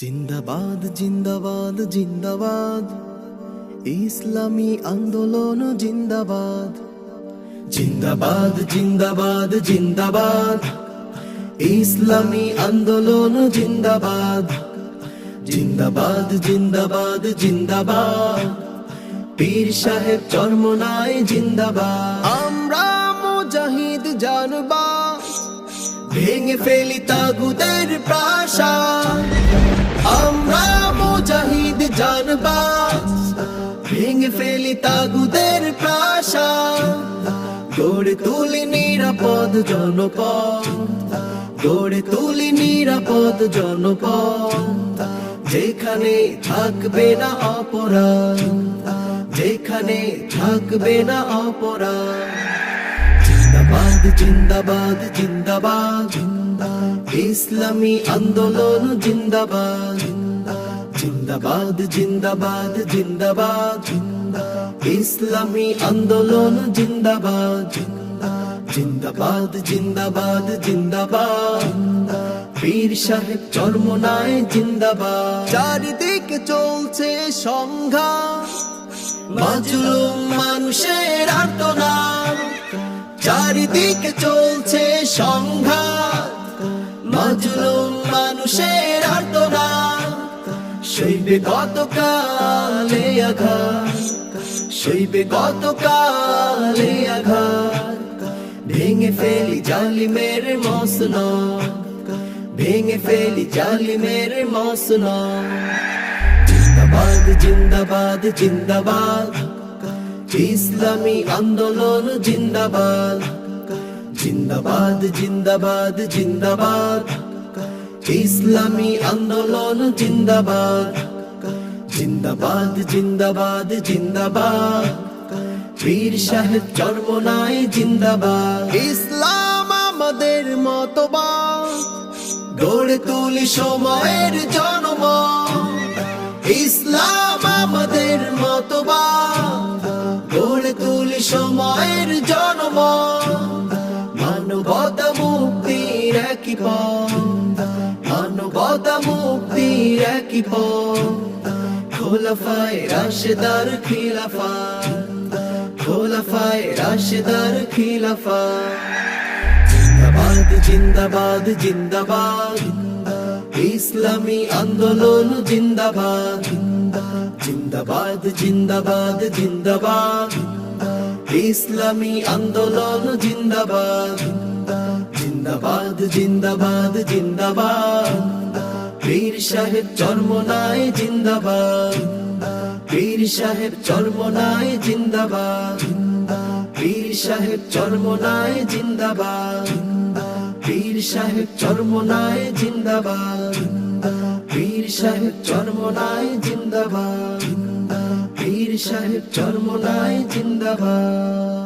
জিন্দাবাদ জিন্দাবাদ জিন্দাবাদ, ইসলামী আন্দোলন জিন্দাবাদ। জিন্দাবাদ জিন্দাবাদ জিন্দাবাদ, ইসলামী আন্দোলন জিন্দাবাদ। জিন্দাবাদ জিন্দাবাদ জিন্দাবাদ, পীর সাহেব চরমনায় জিন্দাবাদ। আমরা মুজাহিদ জানবাজ, ভেঙে ফেলি তাগুদের প্রাসাদ। আমরা মুজাহিদ জানবাজ, ভেঙে ফেলি তাগুদের প্রাসাদ। গড়ে তুলি নিরাপদ জনপদ, গড়ে তুলি নিরাপদ জনপদ। যেখানে থাকবে না অপরাধ, যেখানে থাকবে না অপরাধ। জিন্দাবাদ জিন্দাবাদ জিন্দাবাদ, ইসলামী আন্দোলন জিন্দাবাদ। জিন্দাবাদ জিন্দাবাদ জিন্দাবাদ, ইসলামী আন্দোলন জিন্দাবাদ। জিন্দাবাদ জিন্দাবাদ জিন্দাবাদ, পীর সাহেব চরমনায় জিন্দাবাদ। চারিদিকে চলছে সংঘাত, মাজলুম মানুষের আর্তনাদ। চারিদিকে চলছে সংঘাত, মাজলুম মানুষের আর্তনাদ। সইবে কতকালে আঘাত, সইবে কতকালে আঘাত। ভেঙে ফেলি জালিমের মসনদ, ভেঙে ফেলি জালিমের মসনদ। জিন্দাবাদ জিন্দাবাদ জিন্দাবাদ, ইসলামী আন্দোলন জিন্দাবাদ। জিন্দাবাদ জিন্দাবাদ জিন্দাবাদ, ইসলামী আন্দোলন জিন্দাবাদ। জিন্দাবাদ জিন্দাবাদ জিন্দাবাদ, পীর সাহেব চরমনায় জিন্দাবাদ। ইসলাম আমাদের মতবাদ, গড়ে তুলি সময়ের জনমত। ইসলাম আমাদের মতবাদ, গড়ে তুলি সময়ের জনমত। মানবতা মুক্তির একই পথ, মানবতা মুক্তির একই পথ। খোলাফায়ে রাশেদার খিলাফত, খোলাফায়ে রাশেদার খিলাফত। জিন্দাবাদ জিন্দাবাদ জিন্দাবাদ, ইসলামী আন্দোলন জিন্দাবাদ। জিন্দাবাদ জিন্দাবাদ জিন্দাবাদ, ইসলামী আন্দোলন জিন্দাবাদ। জিন্দাবাদ জিন্দাবাদ জিন্দাবাদ, পীর সাহেব চরমনায় জিন্দাবাদ। পীর সাহেব চরমনায় জিন্দাবাদ, পীর সাহেব চরমনায় জিন্দাবাদ। পীর সাহেব চরমনায় জিন্দাবাদ, পীর সাহেব চরমনায় জিন্দাবাদ। পীর সাহেব চরমনায় জিন্দাবাদ।